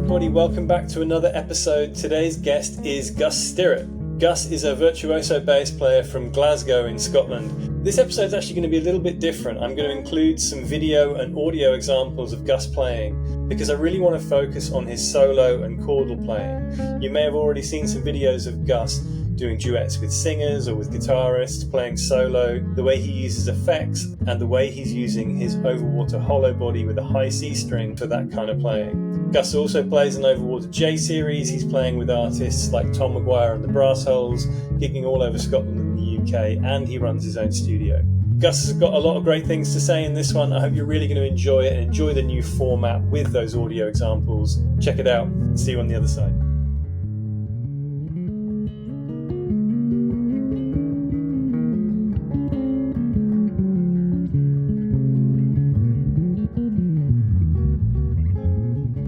everybody, welcome back to another episode. Today's guest is Gus Stirrat. Gus is a virtuoso bass player from Glasgow in Scotland. This episode is actually going to be a little bit different. I'm going to include some video and audio examples of Gus playing because I really want to focus on his solo and chordal playing. You may have already seen some videos of Gus doing duets with singers or with guitarists, playing solo, the way he uses effects, and the way he's using his Overwater Hollowbody with a high C string for that kind of playing. Gus also plays an Overwater J series. He's playing with artists like McGuire and The Brassholes, gigging all over Scotland and the UK, and he runs his own studio. Gus has got a lot of great things to say in this one. I hope you're really going to enjoy it and enjoy the new format with those audio examples. Check it out. See you on the other side.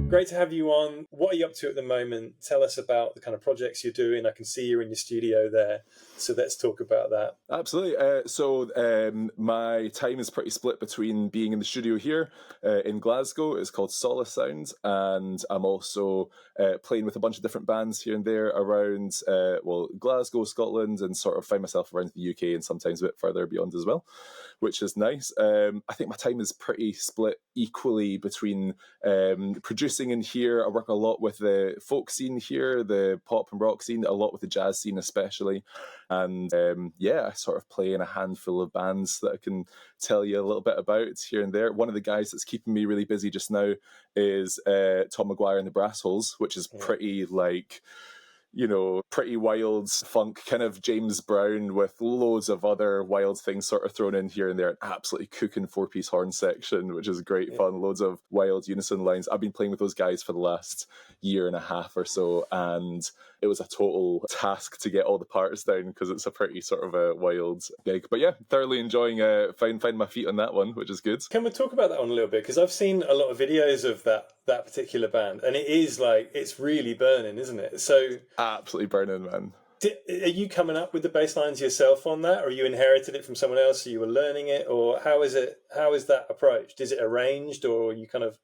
Great to have you on. What are you up to at the moment? Tell us about the kind of projects you're doing. I can see you're in your studio there, so let's talk about that. Absolutely. My time is pretty split between being in the studio here in Glasgow. It's called Solas Sound, and I'm also playing with a bunch of different bands here and there around Glasgow, Scotland, and sort of find myself around the UK and sometimes a bit further beyond as well, which is nice. I think my time is pretty split equally between producing in here. I work a lot with the folk scene here, the pop and rock scene, a lot with the jazz scene especially. And I sort of play in a handful of bands that I can tell you a little bit about here and there. One of the guys that's keeping me really busy just now is Tom McGuire and the Brassholes, which is pretty pretty wild funk, kind of James Brown with loads of other wild things sort of thrown in here and there. An absolutely cooking 4-piece horn section, which is great fun. Loads of wild unison lines. I've been playing with those guys for the last year and a half or so, and it was a total task to get all the parts down because it's a pretty sort of a wild gig. But yeah, thoroughly enjoying finding my feet on that one, which is good. Can we talk about that one a little bit? Because I've seen a lot of videos of that particular band, and it is like, it's really burning, isn't it? So absolutely burning, man. Are you coming up with the bass lines yourself on that, or you inherited it from someone else, so you were learning it, or how is that approached? Is it arranged, or are you kind of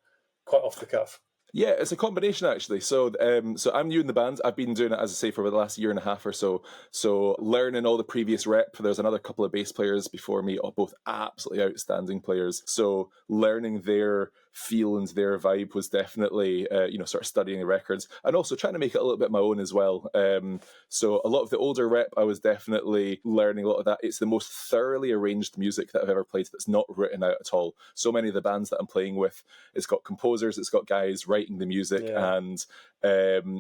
quite off the cuff? Yeah, it's a combination actually. So I'm new in the band. I've been doing it, as I say, for the last year and a half or so. So learning all the previous rep. There's another couple of bass players before me, both absolutely outstanding players. So learning their feel and their vibe was definitely, sort of studying the records and also trying to make it a little bit my own as well. So a lot of the older rep, I was definitely learning a lot of that. It's the most thoroughly arranged music that I've ever played that's not written out at all. So many of the bands that I'm playing with, it's got composers, it's got guys writing the music, and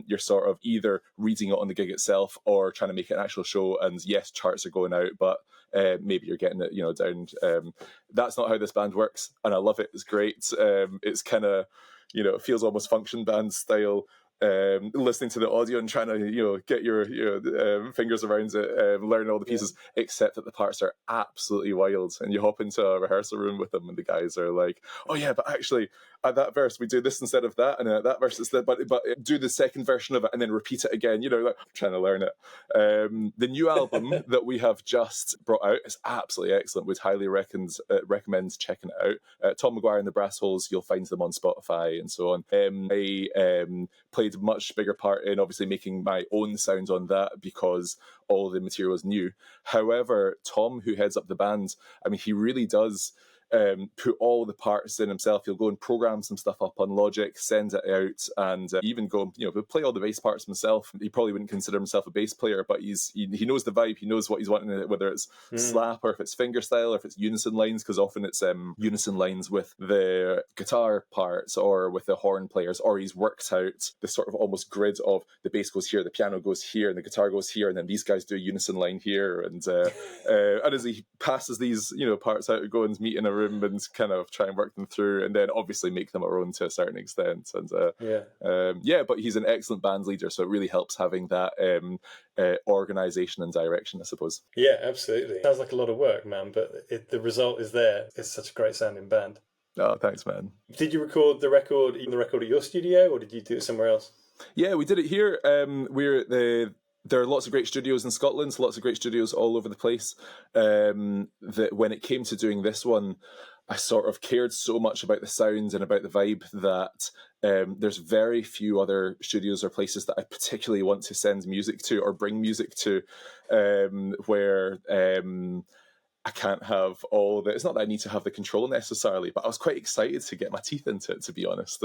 you're sort of either reading it on the gig itself or trying to make it an actual show. And yes, charts are going out, but maybe you're getting it, down. That's not how this band works, and I love it. It's great. It's kind of, it feels almost function band style. Listening to the audio and trying to get your fingers around it, learn all the pieces, except that the parts are absolutely wild, and you hop into a rehearsal room with them and the guys are like, oh yeah, but actually at that verse we do this instead of that, and at that verse instead, but do the second version of it and then repeat it again, like trying to learn it. The new album that we have just brought out is absolutely excellent. We'd highly recommend checking it out. Tom McGuire and the Brassholes, you'll find them on Spotify and so on. I played a much bigger part in obviously making my own sound on that because all the material is new. However, Tom, who heads up the band, he really does put all the parts in himself. He'll go and program some stuff up on Logic, send it out, and even go, play all the bass parts himself. He probably wouldn't consider himself a bass player, but he knows the vibe. He knows what he's wanting, whether it's slap or if it's fingerstyle or if it's unison lines, because often it's unison lines with the guitar parts or with the horn players, or he's worked out the sort of almost grid of the bass goes here, the piano goes here, and the guitar goes here, and then these guys do a unison line here, and as he passes these parts out, go and meet in a room and kind of try and work them through, and then obviously make them our own to a certain extent. And but he's an excellent band leader, so it really helps having that organization and direction, I suppose. Yeah, absolutely. Sounds like a lot of work, man, but the result is there. It's such a great sounding band. Oh, thanks, man. Did you record the record at your studio, or did you do it somewhere else? Yeah, we did it here. We're there are lots of great studios in Scotland, lots of great studios all over the place. That when it came to doing this one, I sort of cared so much about the sound and about the vibe that there's very few other studios or places that I particularly want to send music to or bring music to, where I can't have all the... It's not that I need to have the control necessarily, but I was quite excited to get my teeth into it, to be honest.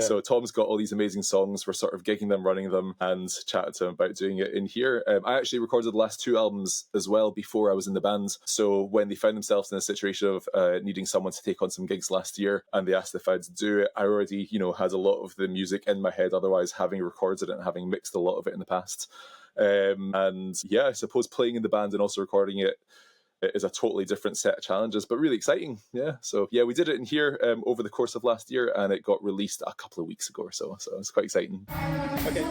So Tom's got all these amazing songs. We're sort of gigging them, running them, and chatted to him about doing it in here. I actually recorded the last 2 albums as well before I was in the band. So when they found themselves in a situation of needing someone to take on some gigs last year, and they asked if I'd do it, I already, had a lot of the music in my head, otherwise having recorded it and having mixed a lot of it in the past. And yeah, I suppose playing in the band and also recording it is a totally different set of challenges, but really exciting. Yeah. So yeah, we did it in here over the course of last year, and it got released a couple of weeks ago or so. So it's quite exciting. Okay.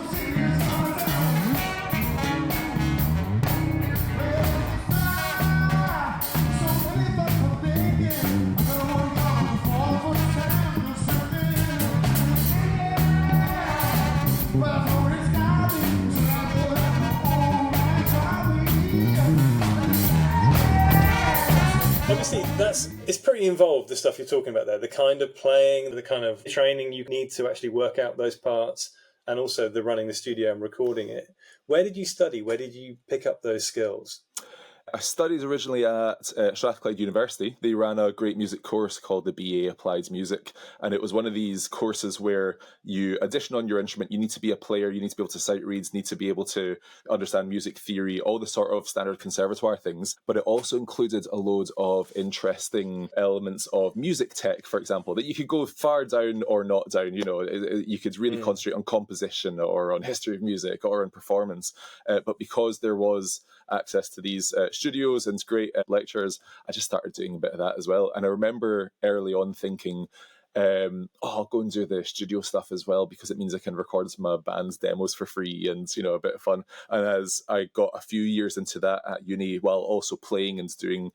Obviously, it's pretty involved, the stuff you're talking about there, the kind of playing, the kind of training you need to actually work out those parts, and also the running the studio and recording it. Where did you study? Where did you pick up those skills? I studied originally at Strathclyde University. They ran a great music course called the BA Applied Music, and it was one of these courses where you addition on your instrument, you need to be a player, you need to be able to sight reads, need to be able to understand music theory, all the sort of standard conservatoire things, but it also included a load of interesting elements of music tech, for example, that you could go far down or not down. You could really concentrate on composition or on history of music or on performance, but because there was access to these studios and great lecturers, I just started doing a bit of that as well. And I remember early on thinking, I'll go and do the studio stuff as well, because it means I can record my band's demos for free and, a bit of fun. And as I got a few years into that at uni, while also playing and doing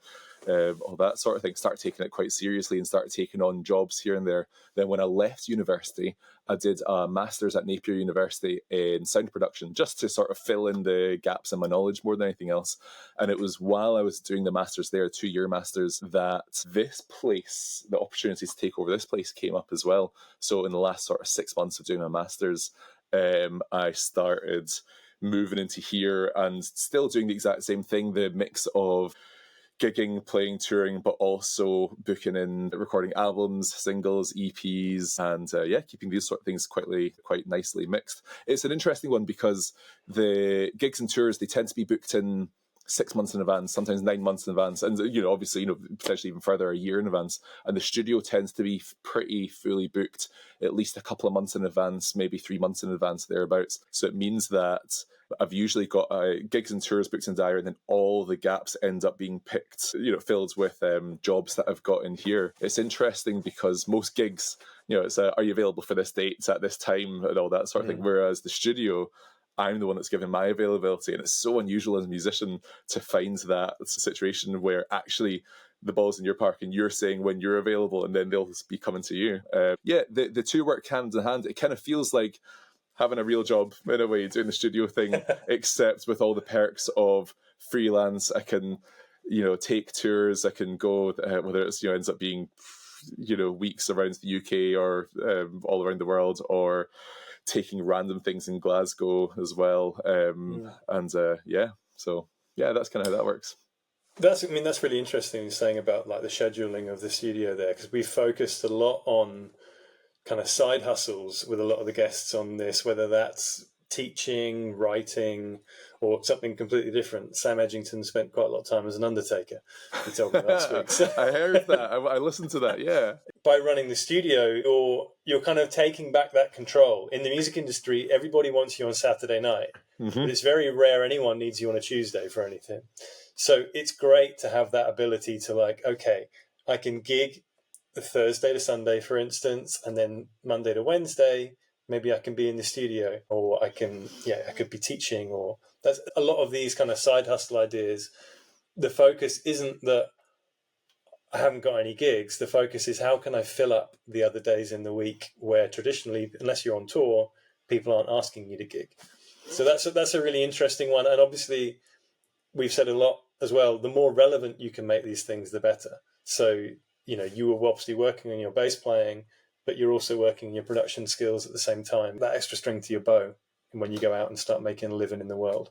all that sort of thing, started taking it quite seriously and started taking on jobs here and there. Then when I left university, I did a master's at Napier University in sound production, just to sort of fill in the gaps in my knowledge more than anything else. And it was while I was doing the master's there, a 2-year master's, that this place, the opportunity to take over this place came up as well. So in the last sort of 6 months of doing my master's, I started moving into here and still doing the exact same thing, the mix of gigging, playing, touring, but also booking in, recording albums, singles, EPs, and keeping these sort of things quite nicely mixed. It's an interesting one because the gigs and tours, they tend to be booked in 6 months in advance, sometimes 9 months in advance, and obviously potentially even further, a year in advance. And the studio tends to be pretty fully booked at least a couple of months in advance, maybe 3 months in advance, thereabouts. So it means that I've usually got gigs and tours booked in diary, and then all the gaps end up being picked, filled with jobs that I've got in here. It's interesting because most gigs, it's are you available for this date, it's at this time, and all that sort of thing. Whereas the studio, I'm the one that's given my availability, and it's so unusual as a musician to find that situation where actually the ball's in your park and you're saying when you're available, and then they'll be coming to you. The two work hand in hand. It kind of feels like having a real job in a way, doing the studio thing, except with all the perks of freelance. I can, take tours. I can go, whether it's, ends up being, weeks around the UK or all around the world, or taking random things in Glasgow as well. So that's kind of how that works. That's really interesting, you're saying about like the scheduling of the studio there, because we focused a lot on kind of side hustles with a lot of the guests on this, whether that's teaching, writing, or something completely different. Sam Edgington spent quite a lot of time as an undertaker, he told me last week. So, I heard that. I listened to that, yeah. By running the studio, you're kind of taking back that control. In the music industry, everybody wants you on Saturday night, but it's very rare anyone needs you on a Tuesday for anything. So it's great to have that ability to okay, I can gig Thursday to Sunday, for instance, and then Monday to Wednesday, maybe I can be in the studio, or I could be teaching, or that's a lot of these kind of side hustle ideas. The focus isn't that I haven't got any gigs. The focus is how can I fill up the other days in the week where traditionally, unless you're on tour, people aren't asking you to gig. So that's a really interesting one. And obviously, we've said a lot as well. The more relevant you can make these things, the better. So, you were obviously working on your bass playing, but you're also working on your production skills at the same time. That extra string to your bow when you go out and start making a living in the world.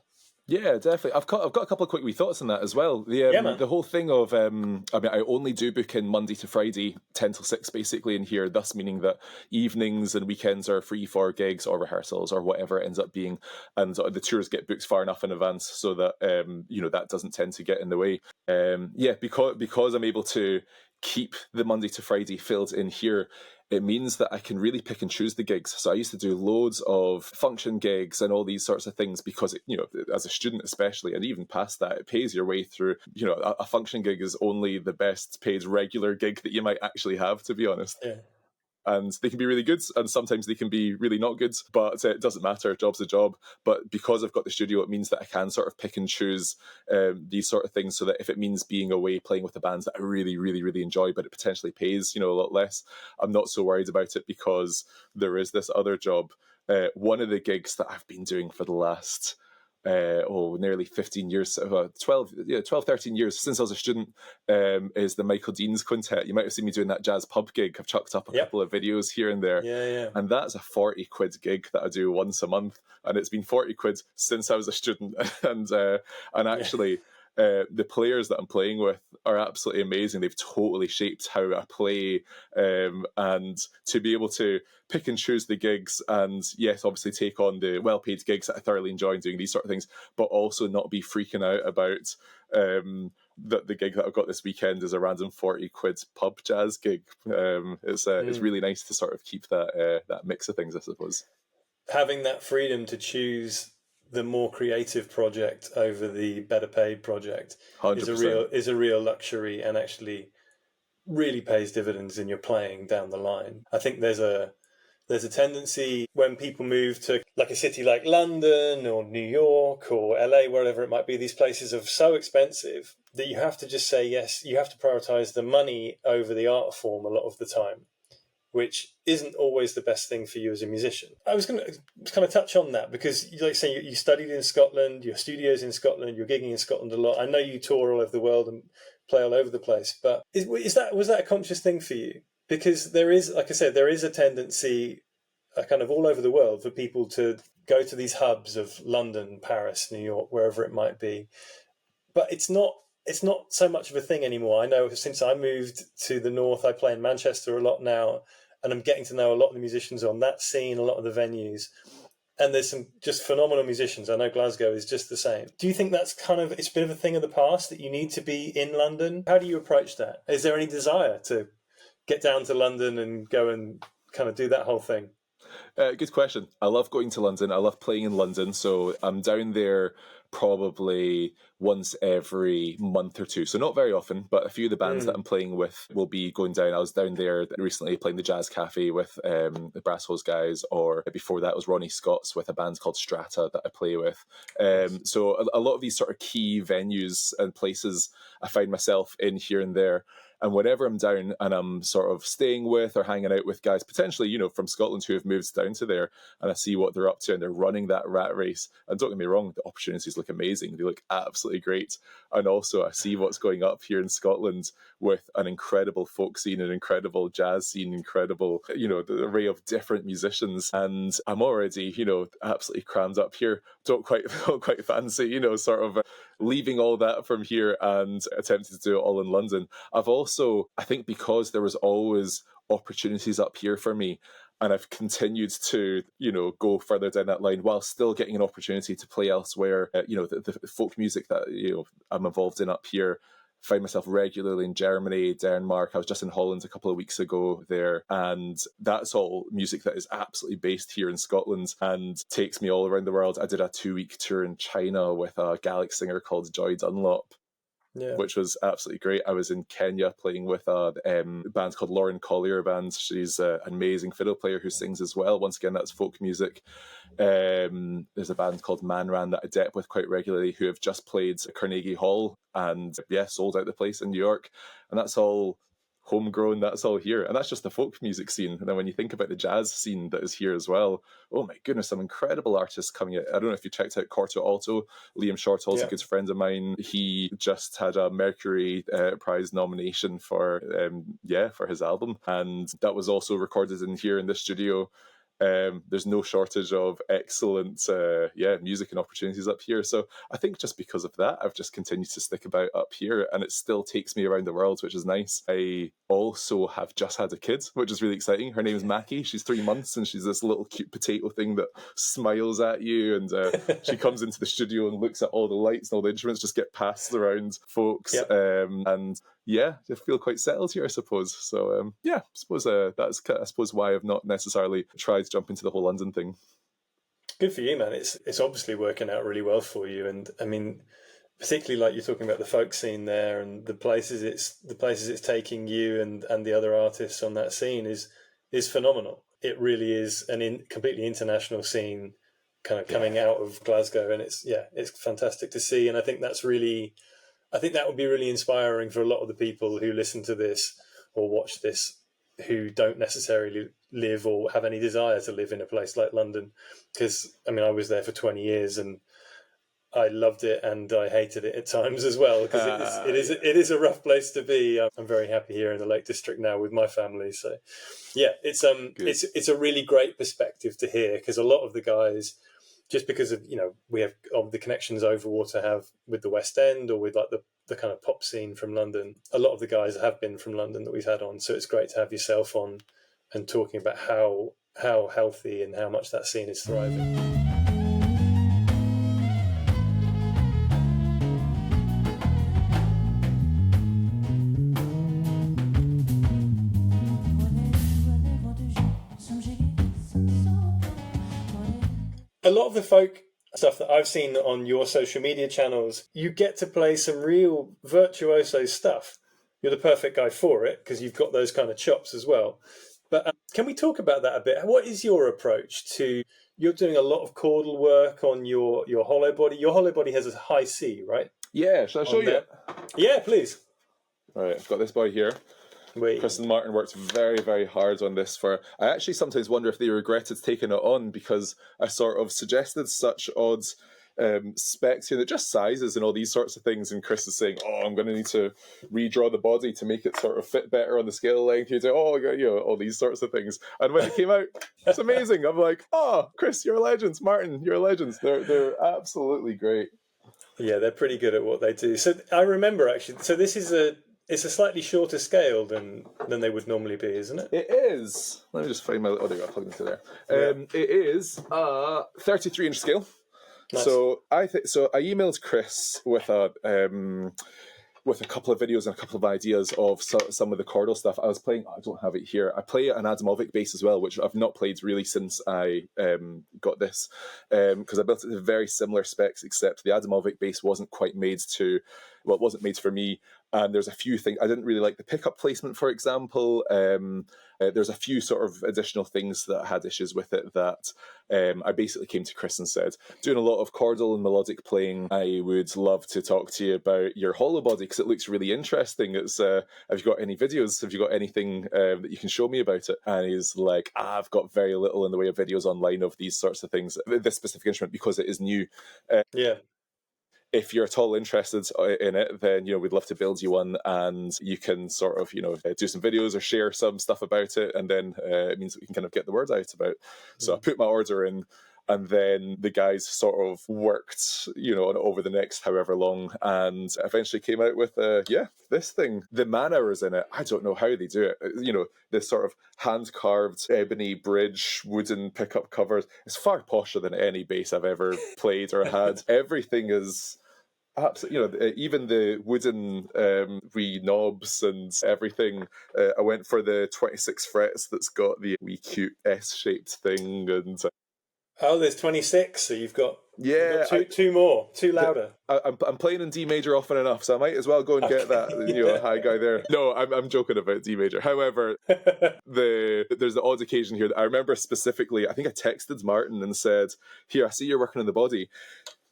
Yeah, definitely. I've got a couple of quick wee thoughts on that as well. Yeah, man. The whole thing of I only do book in Monday to Friday, 10 till 6 basically in here, thus meaning that evenings and weekends are free for gigs or rehearsals or whatever it ends up being, and the tours get booked far enough in advance so that that doesn't tend to get in the way. Because I'm able to keep the Monday to Friday filled in here, it means that I can really pick and choose the gigs. So I used to do loads of function gigs and all these sorts of things because, as a student especially, and even past that, it pays your way through. A function gig is only the best paid regular gig that you might actually have, to be honest. Yeah. And they can be really good, and sometimes they can be really not good, but it doesn't matter. Job's a job. But because I've got the studio, it means that I can sort of pick and choose these sort of things, so that if it means being away playing with the bands that I really, really, really enjoy, but it potentially pays, a lot less, I'm not so worried about it because there is this other job. One of the gigs that I've been doing for the last nearly 15 years, 12, 13 years since I was a student, is the Michael Dean's Quintet. You might have seen me doing that jazz pub gig. I've chucked up a couple of videos here and there. Yeah. And that's a 40 quid gig that I do once a month. And it's been 40 quid since I was a student. and actually, the players that I'm playing with are absolutely amazing. They've totally shaped how I play, and to be able to pick and choose the gigs, and yes, obviously take on the well-paid gigs that I thoroughly enjoy doing these sort of things, but also not be freaking out about that the gig that I've got this weekend is a random 40 quid pub jazz gig. It's really nice to sort of keep that mix of things, I suppose. Having that freedom to choose the more creative project over the better paid project 100%. is a real luxury, and actually really pays dividends in your playing down the line. I think there's a tendency when people move to like a city like London or New York or LA, wherever it might be, these places are so expensive that you have to just say yes. You have to prioritize the money over the art form a lot of the time, which isn't always the best thing for you as a musician. I was going to kind of touch on that because, like saying, you studied in Scotland, your studio's in Scotland, you're gigging in Scotland a lot. I know you tour all over the world and play all over the place, but was that a conscious thing for you? Because there is, like I said, there is a tendency kind of all over the world for people to go to these hubs of London, Paris, New York, wherever it might be. But it's not so much of a thing anymore. I know since I moved to the north, I play in Manchester a lot now, and I'm getting to know a lot of the musicians on that scene, a lot of the venues. And there's some just phenomenal musicians. I know Glasgow is just the same. Do you think that's it's been a thing of the past that you need to be in London? How do you approach that? Is there any desire to get down to London and go and kind of do that whole thing? Good question. I love going to London. I love playing in London. So I'm down there probably once every month or two. So not very often, but a few of the bands that I'm playing with will be going down. I was down there recently playing the Jazz Cafe with the Brassholes guys, or before that was Ronnie Scott's with a band called Strata that I play with. So a lot of these sort of key venues and places I find myself in here and there. And whenever I'm down and I'm sort of staying with or hanging out with guys, potentially, from Scotland who have moved down to there, and I see what they're up to and they're running that rat race. And don't get me wrong, the opportunities look amazing. They look absolutely great. And also I see what's going up here in Scotland with an incredible folk scene, an incredible jazz scene, incredible, the array of different musicians. And I'm already, absolutely crammed up here. Don't quite fancy, sort of leaving all that from here and attempting to do it all in London. I think because there was always opportunities up here for me, and I've continued to, go further down that line while still getting an opportunity to play elsewhere. The folk music that, I'm involved in up here, find myself regularly in Germany, Denmark. I was just in Holland a couple of weeks ago there, and that's all music that is absolutely based here in Scotland and takes me all around the world. I did a 2-week tour in China with a Gaelic singer called Joy Dunlop. Yeah. Which was absolutely great. I was in Kenya playing with a band called Lauren Collier Band. She's an amazing fiddle player who sings as well. Once again, that's folk music. There's a band called Manran that I dep with quite regularly who have just played Carnegie Hall and sold out the place in New York. And that's all homegrown, that's all here. And that's just the folk music scene. And then when you think about the jazz scene that is here as well, oh my goodness, some incredible artists coming out. I don't know if you checked out Corto Alto. Liam Shortall's a good friend of mine. He just had a Mercury Prize nomination for his album. And that was also recorded in here in this studio. There's no shortage of excellent music and opportunities up here. So I think just because of that, I've just continued to stick about up here, and it still takes me around the world, which is nice. I also have just had a kid, which is really exciting. Her name is Mackie. She's 3 months, and she's this little cute potato thing that smiles at you, and she comes into the studio and looks at all the lights and all the instruments just get passed around folks. And yeah, I feel quite settled here, I suppose. So I suppose that's why I've not necessarily tried to jump into the whole London thing. Good for you, man. It's obviously working out really well for you, and I mean, particularly like you're talking about the folk scene there and the places it's taking you and the other artists on that scene is phenomenal. It really is completely international scene, kind of coming out of Glasgow, and it's fantastic to see. And I think that would be really inspiring for a lot of the people who listen to this or watch this, who don't necessarily live or have any desire to live in a place like London. Because, I mean, I was there for 20 years and I loved it and I hated it at times as well, because it is a rough place to be. I'm very happy here in the Lake District now with my family. So, yeah, it's a really great perspective to hear, because a lot of the guys, just because of, we have the connections Overwater have with the West End or with like the kind of pop scene from London, a lot of the guys have been from London that we've had on. So it's great to have yourself on and talking about how healthy and how much that scene is thriving. A lot of the folk stuff that I've seen on your social media channels, you get to play some real virtuoso stuff. You're the perfect guy for it because you've got those kind of chops as well. But can we talk about that a bit? What is your approach to? You're doing a lot of chordal work on your Hollowbody. Your Hollowbody has a high C, right? Yeah, shall I show you? Yeah, please. All right, I've got this boy here. Chris and Martin worked very, very hard on this. I actually sometimes wonder if they regretted taking it on, because I sort of suggested such odd specs here, that just sizes and all these sorts of things, and Chris is saying, I'm going to need to redraw the body to make it sort of fit better on the scale length. He's like, all these sorts of things. And when it came out, it's amazing. I'm like, Chris, you're legends. Martin, you're legends. They're absolutely great. Yeah, they're pretty good at what they do. So I remember actually, so this is it's a slightly shorter scale than they would normally be, isn't it? It is. Let me just find my... there you go, I'll plug into there. It is a 33-inch scale. Nice. So I emailed Chris with a couple of videos and a couple of ideas of some of the chordal stuff. I was playing... I don't have it here. I play an Adamovic bass as well, which I've not played really since I got this, because I built it to very similar specs, except the Adamovic bass wasn't quite made to... Well, it wasn't made for me. And there's a few things I didn't really like. The pickup placement, for example. There's a few sort of additional things that I had issues with it that I basically came to Chris and said, doing a lot of chordal and melodic playing, I would love to talk to you about your Hollowbody, because it looks really interesting. It's have you got any videos? Have you got anything that you can show me about it? And he's like, I've got very little in the way of videos online of these sorts of things, this specific instrument, because it is new. If you're at all interested in it, then we'd love to build you one, and you can sort of do some videos or share some stuff about it, and then it means that we can kind of get the word out about it. So I put my order in, and then the guys sort of worked over the next however long, and eventually came out with this thing. The man hours in it, I don't know how they do it. This sort of hand carved ebony bridge, wooden pickup covers. It's far posher than any bass I've ever played or had. Everything is absolutely, even the wooden wee knobs and everything. I went for the 26 frets that's got the wee cute S-shaped thing, and there's 26, so you've got two more, two louder. I'm playing in D major often enough, so I might as well go and get that high guy there. No, I'm joking about D major. However, there's the odd occasion here that I remember specifically. I think I texted Martin and said, "Here, I see you're working on the body.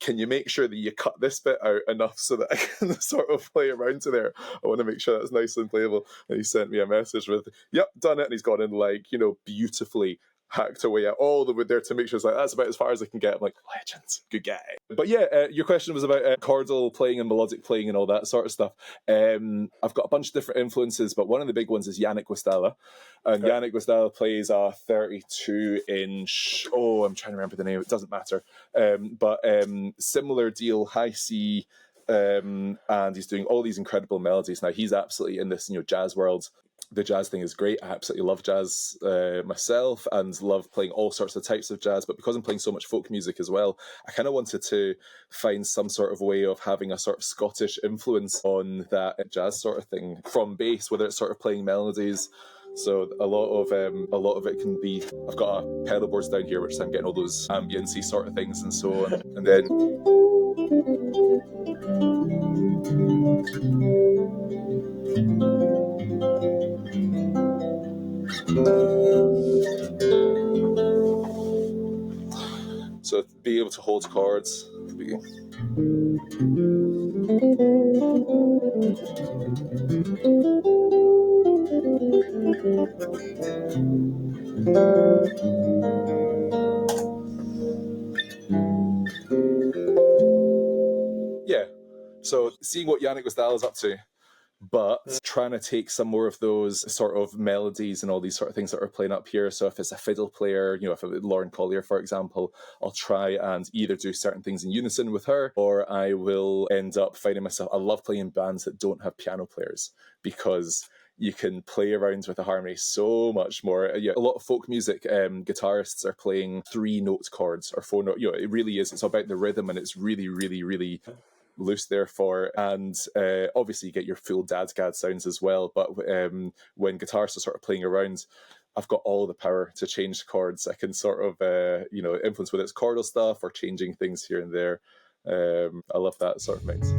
can you make sure that you cut this bit out enough so that I can sort of play around to there? I want to make sure that's nice and playable. And he sent me a message with, yep, done it. And he's gone in like, beautifully hacked away at all the wood there to make sure it's like, that's about as far as I can get. I'm like, legend, good guy. But yeah, your question was about chordal playing and melodic playing and all that sort of stuff. I've got a bunch of different influences, but one of the big ones is Yannick Wistala. And okay. Yannick Wistala plays a 32-inch, I'm trying to remember the name, it doesn't matter. But similar deal, high C, and he's doing all these incredible melodies. Now, he's absolutely in this, jazz world. The jazz thing is great. I absolutely love jazz myself and love playing all sorts of types of jazz. But because I'm playing so much folk music as well, I kind of wanted to find some sort of way of having a sort of Scottish influence on that jazz sort of thing from bass, whether it's sort of playing melodies. So a lot of it can be, I've got a pedal boards down here, which I'm getting all those ambiency sort of things and so on. And then so be able to hold chords. Yeah. So seeing what Yannick Wistala is up to, but trying to take some more of those sort of melodies and all these sort of things that are playing up here. So if it's a fiddle player, if it's Lauren Collier, for example, I'll try and either do certain things in unison with her, or I will end up finding myself, I love playing in bands that don't have piano players because you can play around with the harmony so much more. A lot of folk music, guitarists are playing 3-note chords or 4-note. It really is. It's about the rhythm, and it's really, really, really loose therefore, and obviously you get your full dad's-gad sounds as well, but when guitarists are sort of playing around, I've got all the power to change the chords. I can sort of influence whether it's chordal stuff or changing things here and there. I love that sort of mix.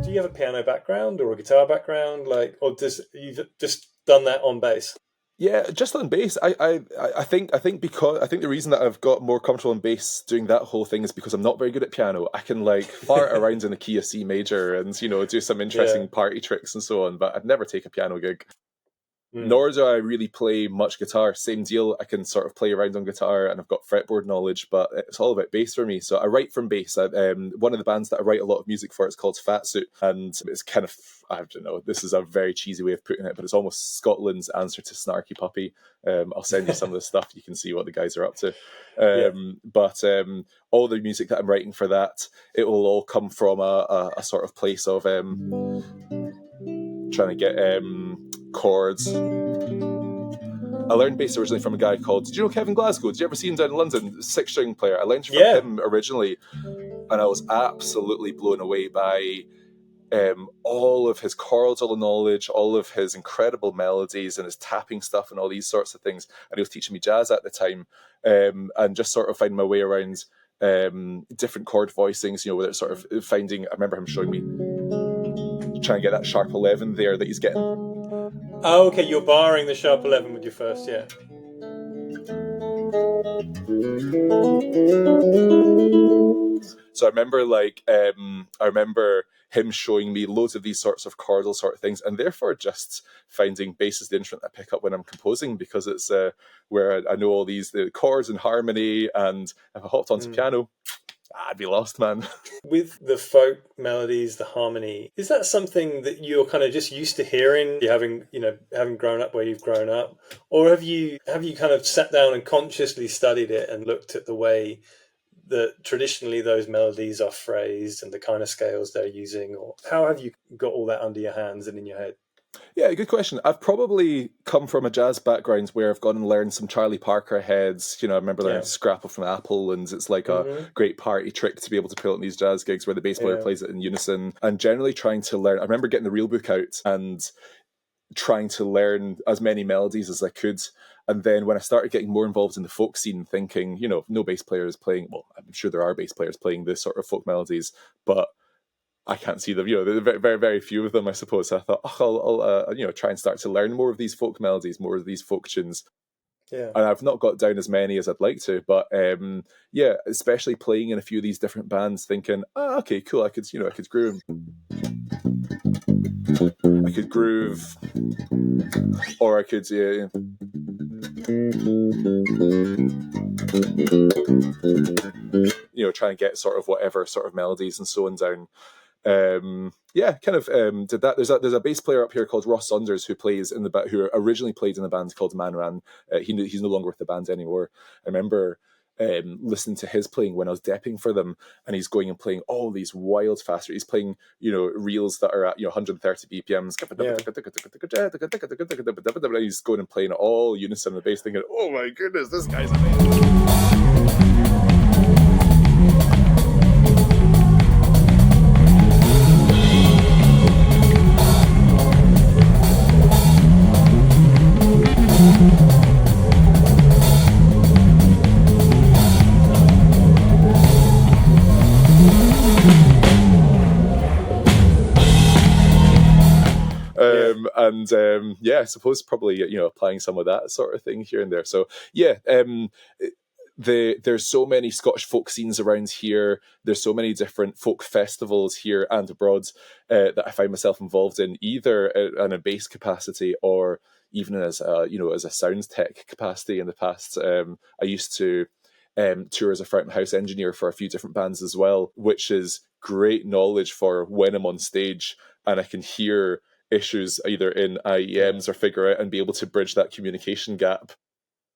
Do you have a piano background or a guitar background, or you've just done that on bass? Yeah, just on bass. I think the reason that I've got more comfortable on bass doing that whole thing is because I'm not very good at piano. I can fart around in the key of C major and do some interesting party tricks and so on, but I'd never take a piano gig. Nor do I really play much guitar. Same deal. I can sort of play around on guitar and I've got fretboard knowledge, but it's all about bass for me. So I write from bass. One of the bands that I write a lot of music for is called Fatsuit, and it's kind of, I don't know, this is a very cheesy way of putting it, but it's almost Scotland's answer to Snarky Puppy. I'll send you some of the stuff. You can see what the guys are up to. But all the music that I'm writing for that, it will all come from a sort of place of trying to get chords. I learned bass originally from a guy called, did you know Kevin Glasgow? Did you ever see him down in London? 6-string player. I learned from him originally, and I was absolutely blown away by all of his chordal knowledge, all of his incredible melodies and his tapping stuff and all these sorts of things. And he was teaching me jazz at the time, and just sort of finding my way around different chord voicings, whether it's sort of finding, I remember him showing me, trying to get that sharp 11 there that he's getting. Oh, okay, you're barring the sharp 11 with your first, So I remember him showing me loads of these sorts of chordal sort of things, and therefore just finding bass is the instrument I pick up when I'm composing, because it's where I know all the chords and harmony, and if I hopped onto piano, I'd be lost, man. With the folk melodies, the harmony, is that something that you're kind of just used to hearing, having grown up where you've grown up, or have you kind of sat down and consciously studied it and looked at the way that traditionally those melodies are phrased and the kind of scales they're using, or how have you got all that under your hands and in your head? Yeah, good question. I've probably come from a jazz background where I've gone and learned some Charlie Parker heads. I remember learning Scrapple from Apple, and it's like a great party trick to be able to pull on these jazz gigs where the bass player plays it in unison. And generally trying to learn. I remember getting the real book out and trying to learn as many melodies as I could. And then when I started getting more involved in the folk scene, thinking, no bass player is playing, well, I'm sure there are bass players playing this sort of folk melodies, but I can't see them. There are very, very, very few of them, I suppose. So I thought, I'll try and start to learn more of these folk melodies, more of these folk tunes. Yeah. And I've not got down as many as I'd like to, but especially playing in a few of these different bands, thinking, okay, cool. I could groove. I could groove, or I could, try and get sort of whatever sort of melodies and so on down. Did that. There's a bass player up here called Ross Saunders who plays in the who originally played in a band called Man Ran. He's no longer with the band anymore. I remember listening to his playing when I was depping for them, and he's going and playing all these wild faster. He's playing reels that are at 130 BPMs. And he's going and playing all unison on the bass, thinking, "Oh my goodness, this guy's amazing." I suppose probably applying some of that sort of thing here and there. So there's so many Scottish folk scenes around here. There's so many different folk festivals here and abroad that I find myself involved in, either in a bass capacity or even as as a sound tech capacity. In the past, I used to tour as a front house engineer for a few different bands as well, which is great knowledge for when I'm on stage and I can hear issues either in IEMs or figure out and be able to bridge that communication gap.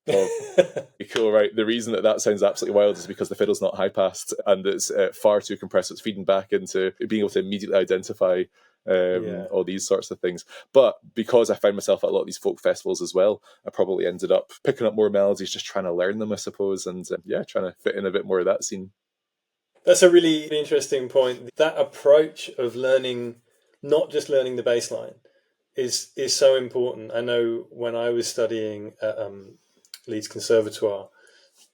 Cool, right? The reason that sounds absolutely wild is because the fiddle's not high passed and it's far too compressed. So it's feeding back into being able to immediately identify all these sorts of things. But because I found myself at a lot of these folk festivals as well, I probably ended up picking up more melodies, just trying to learn them, I suppose, and trying to fit in a bit more of that scene. That's a really interesting point. That approach of learning, not just learning the bass line, is so important. I know when I was studying at Leeds Conservatoire,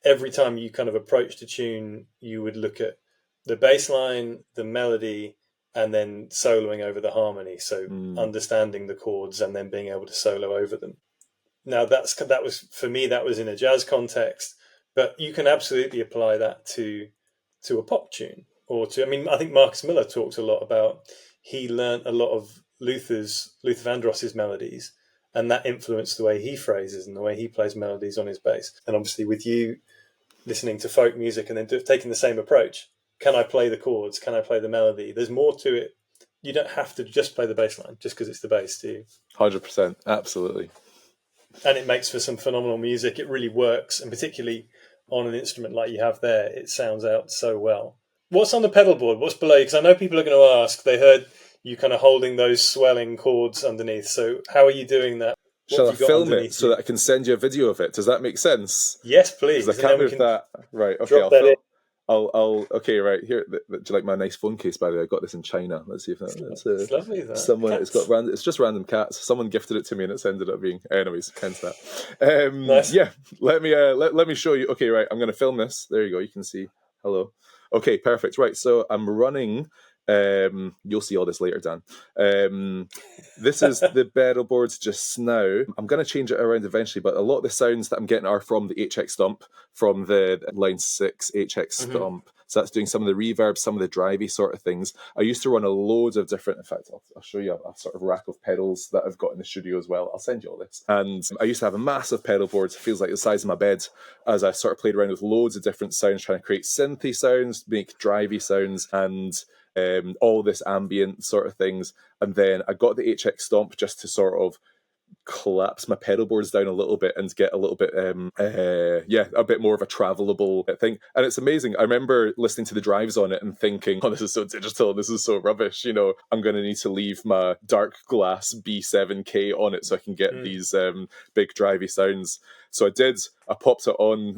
every time you kind of approached a tune, you would look at the bass line, the melody, and then soloing over the harmony. So understanding the chords and then being able to solo over them. Now that was for me, that was in a jazz context, but you can absolutely apply that to a pop tune or to. I mean, I think Marcus Miller talks a lot about. He learned a lot of Luther Vandross's melodies, and that influenced the way he phrases and the way he plays melodies on his bass. And obviously, with you listening to folk music and then taking the same approach, can I play the chords? Can I play the melody? There's more to it. You don't have to just play the bass line just because it's the bass, do you? 100%, absolutely. And it makes for some phenomenal music. It really works, and particularly on an instrument like you have there, it sounds out so well. What's on the pedal board? What's below you? Because I know people are going to ask. They heard you kind of holding those swelling chords underneath. So how are you doing that? Shall I film it so that I can send you a video of it? Does that make sense? Yes, please. I can't move that. Right. Okay. Okay. Right here. Do you like my nice phone case? By the way, I got this in China. Let's see if that's it's lovely. That someone. Cats. It's just random cats. Someone gifted it to me, and it's ended up being. Anyways, hence that. Nice. Yeah. Let me show you. Okay. Right. I'm going to film this. There you go. You can see. Hello. Okay. Perfect. Right. So I'm running. You'll see all this later, Dan. This is the pedal boards just now. I'm going to change it around eventually, but a lot of the sounds that I'm getting are from the HX stump, from the Line 6 HX stump. So that's doing some of the reverb, some of the drivey sort of things. I used to run a load of different, in fact, I'll show you a sort of rack of pedals that I've got in the studio as well. I'll send you all this. And I used to have a massive pedal board, feels like the size of my bed, as I sort of played around with loads of different sounds, trying to create synthy sounds, make drivey sounds, and all this ambient sort of things. And then I got the HX Stomp just to sort of collapse my pedal boards down a little bit and get a little bit a bit more of a travelable thing. And it's amazing. I remember listening to the drives on it and thinking, oh, this is so digital, this is so rubbish, you know, I'm going to need to leave my dark glass B7K on it so I can get these big drivey sounds. So I did. I popped it on,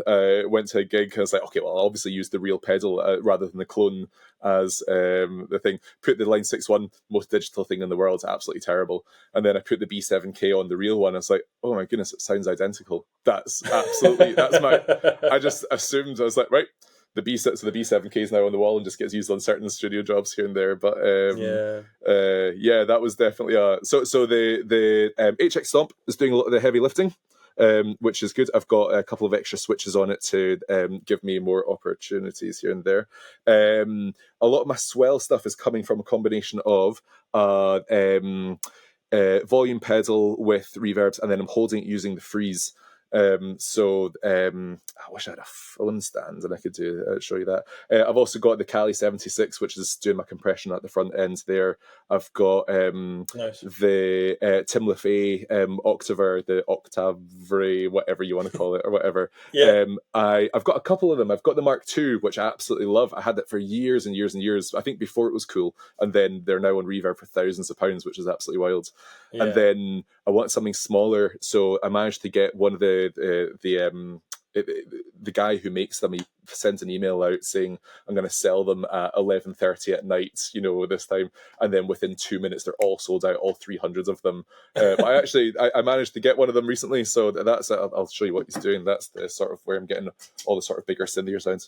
went to a gig. I was like, okay, well, I'll obviously use the real pedal rather than the clone as the thing. Put the Line 6.1, most digital thing in the world, absolutely terrible. And then I put the B7K on the real one. I was like, oh my goodness, it sounds identical. That's absolutely, I just assumed, I was like, right, the B7K is now on the wall and just gets used on certain studio jobs here and there. But that was definitely so the HX Stomp is doing a lot of the heavy lifting. Which is good. I've got a couple of extra switches on it to give me more opportunities here and there. A lot of my swell stuff is coming from a combination of volume pedal with reverbs, and then I'm holding it using the freeze. I wish I had a film stand and I could show you that. I've also got the Cali 76, which is doing my compression at the front end there. I've got nice. the Tim LaFay Octaver, the Octavre, whatever you want to call it, or whatever. Yeah. I've got a couple of them. I've got the Mark II, which I absolutely love. I had that for years and years and years. I think before it was cool, and then they're now on reverb for thousands of pounds, which is absolutely wild. Yeah. And then I want something smaller, so I managed to get one of the guy who makes them. He sends an email out saying, I'm going to sell them at 11:30 at night, you know, this time. And then within 2 minutes, they're all sold out, all 300 of them. I managed to get one of them recently, so that's I'll show you what he's doing. That's the sort of where I'm getting all the sort of bigger, synthier sounds.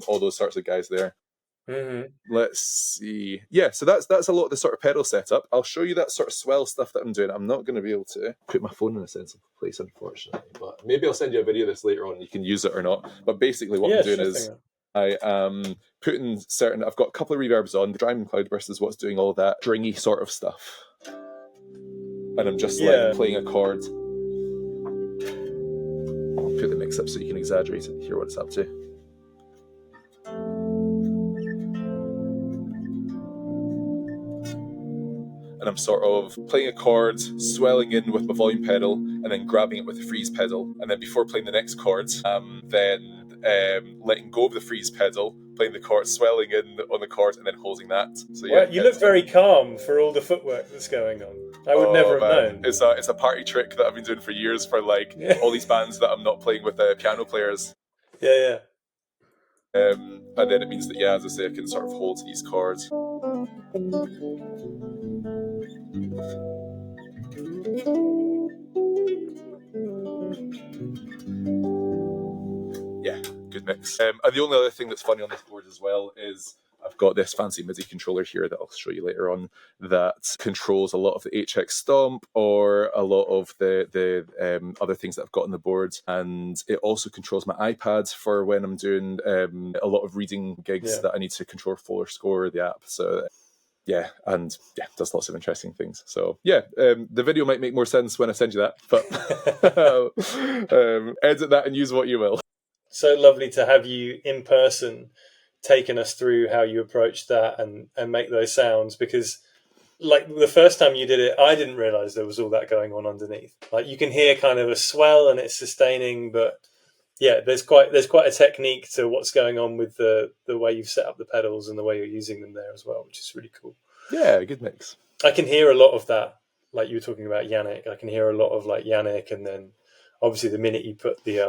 All those sorts of guys there. Mm-hmm. Let's see. Yeah, so that's a lot of the sort of pedal setup. I'll show you that sort of swell stuff that I'm doing. I'm not going to be able to put my phone in a sensible place, unfortunately, but maybe I'll send you a video of this later on. You can use it or not. But basically what I'm doing is I am putting I've got a couple of reverbs on. The Driving Cloudburst is what's doing all that stringy sort of stuff. And I'm just like playing a chord. I'll put the mix up so you can exaggerate it and hear what it's up to. And I'm sort of playing a chord, swelling in with my volume pedal, and then grabbing it with the freeze pedal. And then before playing the next chord, then letting go of the freeze pedal, playing the chord, swelling in on the chord, and then holding that. So yeah, you look very calm for all the footwork that's going on. I would never have known. It's a party trick that I've been doing for years for all these bands that I'm not playing with piano players. Yeah. And then it means that, as I say, I can sort of hold these chords. Yeah, good mix. And the only other thing that's funny on this board as well is I've got this fancy MIDI controller here that I'll show you later on that controls a lot of the HX Stomp or a lot of the other things that I've got on the board. And it also controls my iPad for when I'm doing a lot of reading gigs that I need to control full or score the app. So does lots of interesting things. So the video might make more sense when I send you that, but edit that and use what you will. So lovely to have you in person taking us through how you approach that and make those sounds, because like the first time you did it, I didn't realize there was all that going on underneath. Like you can hear kind of a swell and it's sustaining, but there's quite a technique to what's going on with the way you've set up the pedals and the way you're using them there as well, which is really cool. Yeah, good mix. I can hear a lot of that, like you were talking about Yannick. I can hear a lot of like Yannick, and then obviously the minute you put the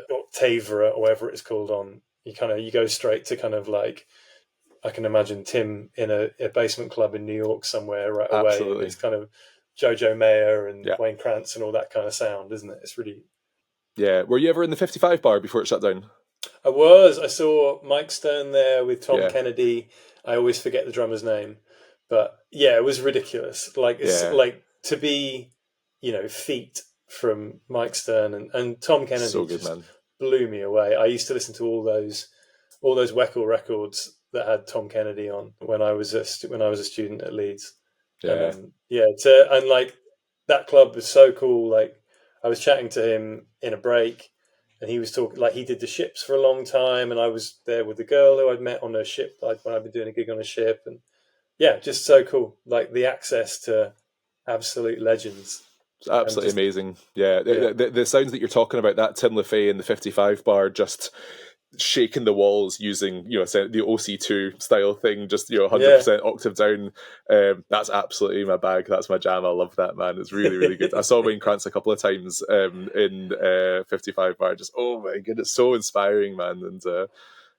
Octavra or whatever it's called on, you go straight to kind of like, I can imagine Tim in a basement club in New York somewhere right away. Absolutely. It's kind of Jojo Mayer and Wayne Krantz and all that kind of sound, isn't it? It's really... Yeah. Were you ever in the 55 bar before it shut down? I was. I saw Mike Stern there with Tom Kennedy. I always forget the drummer's name. But it was ridiculous. Like, it's like to be, feet from Mike Stern and Tom Kennedy. So good, man. Blew me away. I used to listen to all those Weckl records that had Tom Kennedy on when I was a student at Leeds. Yeah. And like that club was so cool. Like I was chatting to him in a break, and he was talking like he did the ships for a long time, and I was there with the girl who I'd met on a ship, like when I'd been doing a gig on a ship, and yeah, just so cool. Like the access to absolute legends. It's absolutely amazing. Yeah. The sounds that you're talking about, that Tim LaFay in the 55 bar, just shaking the walls using, the OC2 style thing, just 100% octave down. That's absolutely my bag. That's my jam. I love that, man. It's really, really good. I saw Wayne Krantz a couple of times in 55 bar. Just, oh my goodness, so inspiring, man. And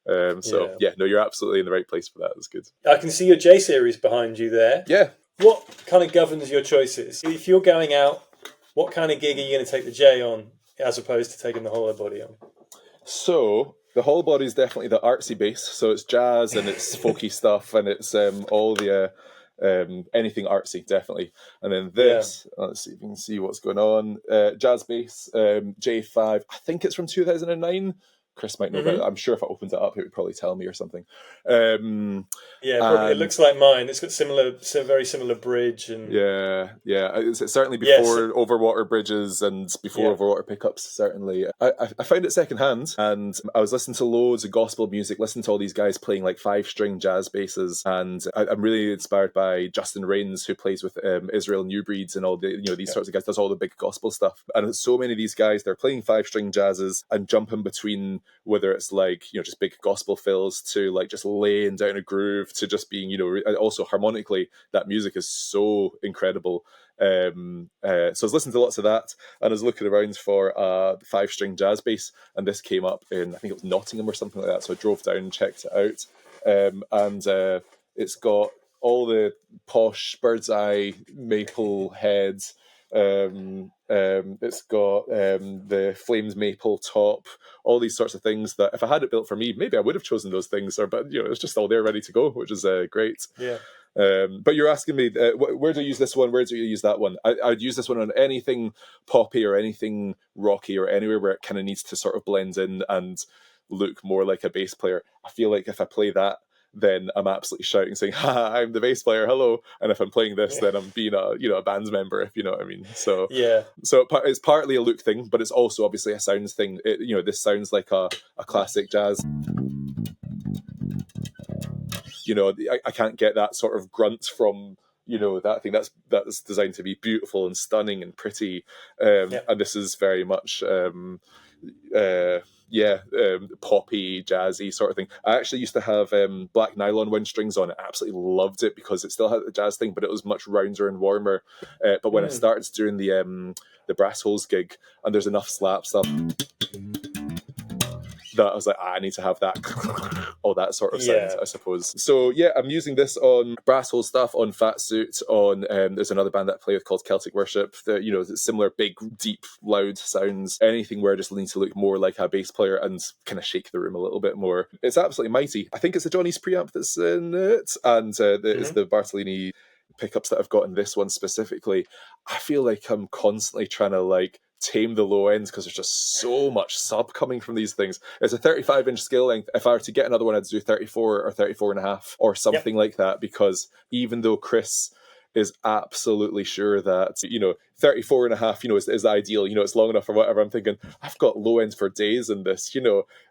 you're absolutely in the right place for that. It's good. I can see your J series behind you there. Yeah. What kind of governs your choices? If you're going out, what kind of gig are you going to take the J on as opposed to taking the Hollowbody on? So the Hollowbody is definitely the artsy bass. So it's jazz and it's folky stuff and it's all the anything artsy, definitely. And then this, let's see if you can see what's going on. Jazz bass, J5. I think it's from 2009. Chris might know about it. I'm sure if I opened it up, it would probably tell me or something. Probably. It looks like mine. It's got very similar bridge and It's certainly before Overwater bridges and before Overwater pickups. Certainly, I found it secondhand, and I was listening to loads of gospel music, listening to all these guys playing like 5-string jazz basses, and I'm really inspired by Justin Rains, who plays with Israel Newbreeds and all the these sorts of guys. Does all the big gospel stuff, and so many of these guys, they're playing 5-string jazzes and jumping between, whether it's like just big gospel fills to like just laying down a groove to just being also harmonically, that music is so incredible. So I was listening to lots of that, and I was looking around for a 5-string jazz bass, and this came up in, I think it was Nottingham or something like that. So I drove down and checked it out, and it's got all the posh bird's eye maple heads. It's got the flamed maple top, all these sorts of things that if I had it built for me, maybe I would have chosen those things. But it's just all there ready to go, which is great. Yeah. But you're asking me, where do I use this one? Where do you use that one? I'd use this one on anything poppy or anything rocky or anywhere where it kind of needs to sort of blend in and look more like a bass player. I feel like if I play that, then I'm absolutely shouting, saying, "Ha! I'm the bass player, hello!" And if I'm playing this, then I'm being a band's member, if you know what I mean. So it's partly a look thing, but it's also obviously a sounds thing. This sounds like a classic jazz. I can't get that sort of grunt from that thing that's designed to be beautiful and stunning and pretty. And this is very much poppy, jazzy sort of thing. I actually used to have black nylon wind strings on it. I absolutely loved it because it still had the jazz thing, but it was much rounder and warmer. But when I started doing the Brassholes gig, and there's enough slap stuff that I was like, I need to have that, all that sort of sound, I suppose. So I'm using this on Brasshole stuff, on Fat Suit, on there's another band that I play with called Celtic Worship. Similar big, deep, loud sounds. Anything where I just need to look more like a bass player and kind of shake the room a little bit more. It's absolutely mighty. I think it's a Johnny's preamp that's in it, and it's the Bartolini pickups that I've got in this one specifically. I feel like I'm constantly trying to tame the low ends because there's just so much sub coming from these things. It's a 35-inch scale length. If I were to get another one, I'd do 34 or 34 and a half or something like that, because even though Chris is absolutely sure that 34 and a half is the ideal, it's long enough or whatever, I'm thinking I've got low ends for days in this.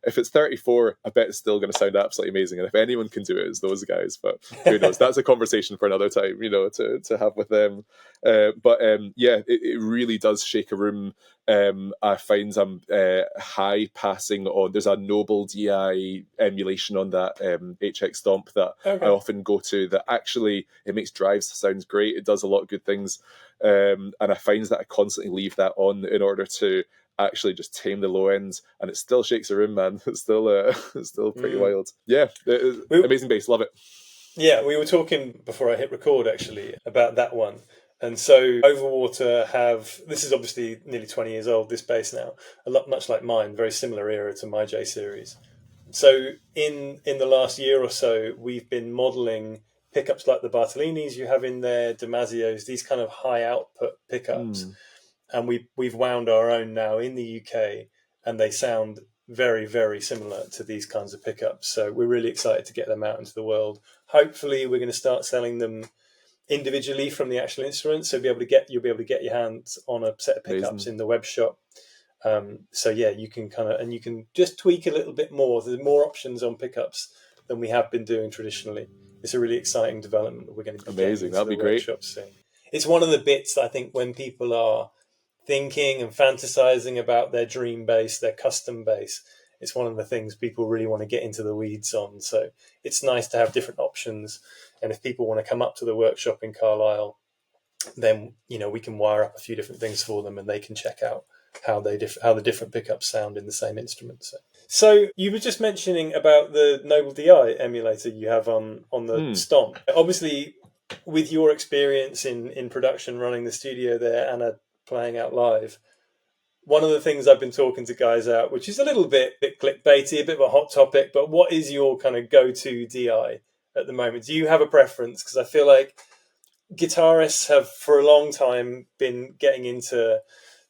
If it's 34, I bet it's still going to sound absolutely amazing, and if anyone can do it, it's those guys. But who knows? That's a conversation for another time, to have with them. It really does shake a room. I find I'm high passing on. There's a Noble DI emulation on that HX Stomp that I often go to, that actually it makes drives sounds great. It does a lot of good things, and I find that I constantly leave that on in order to actually just tame the low ends, and it still shakes a room, man. It's still pretty wild. Amazing bass, love it. Yeah, we were talking before I hit record actually about that one. And so Overwater this is obviously nearly 20 years old, this bass now, much like mine, very similar era to my J series. So in the last year or so, we've been modelling pickups like the Bartolinis you have in there, Damasio's, these kind of high output pickups. and we've wound our own now in the UK, and they sound very, very similar to these kinds of pickups. So we're really excited to get them out into the world. Hopefully, we're going to start selling them individually from the actual instrument, so you'll be able to get your hands on a set of pickups Amazing. in the web shop. So yeah, you can just tweak a little bit more. There's more options on pickups than we have been doing traditionally. It's a really exciting development that we're going to be Amazing. getting That'd into be the great. workshops soon. It's one of the bits that I think when people are thinking and fantasizing about their dream bass, their custom bass, it's one of the things people really want to get into the weeds on. So it's nice to have different options. And if people want to come up to the workshop in Carlisle, then we can wire up a few different things for them, and they can check out how the different pickups sound in the same instrument. So you were just mentioning about the Noble DI emulator you have on the Stomp. Obviously, with your experience in production, running the studio there and playing out live, one of the things I've been talking to guys out, which is a little bit clickbaity, a bit of a hot topic, but what is your kind of go-to DI at the moment? Do you have a preference? Because I feel like guitarists have for a long time been getting into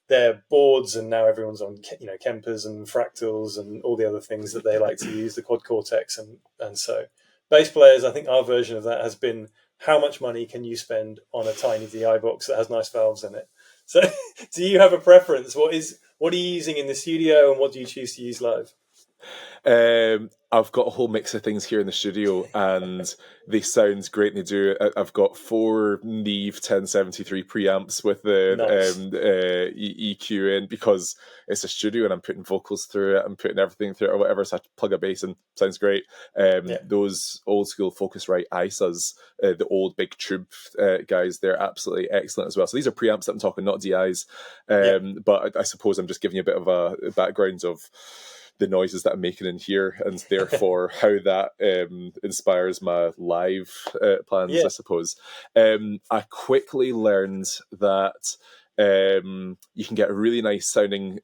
their boards, and now everyone's on Kempers and Fractals and all the other things that they like to use, the Quad Cortex, and so bass players, I think our version of that has been, how much money can you spend on a tiny DI box that has nice valves in it? So do you have a preference? What are you using in the studio, and what do you choose to use live? I've got a whole mix of things here in the studio, and they sound great. And they do. I've got 4 Neve 1073 preamps with the Nice. EQ in, because it's a studio and I'm putting vocals through it, I'm putting everything through it or whatever. So I plug a bass in, sounds great. Those old school Focusrite ISAs, the old big tube guys, they're absolutely excellent as well. So these are preamps that I'm talking, not DIs. But I suppose I'm just giving you a bit of a background of the noises that I'm making in here, and therefore how that inspires my live plans, I suppose. I quickly learned that you can get a really nice sounding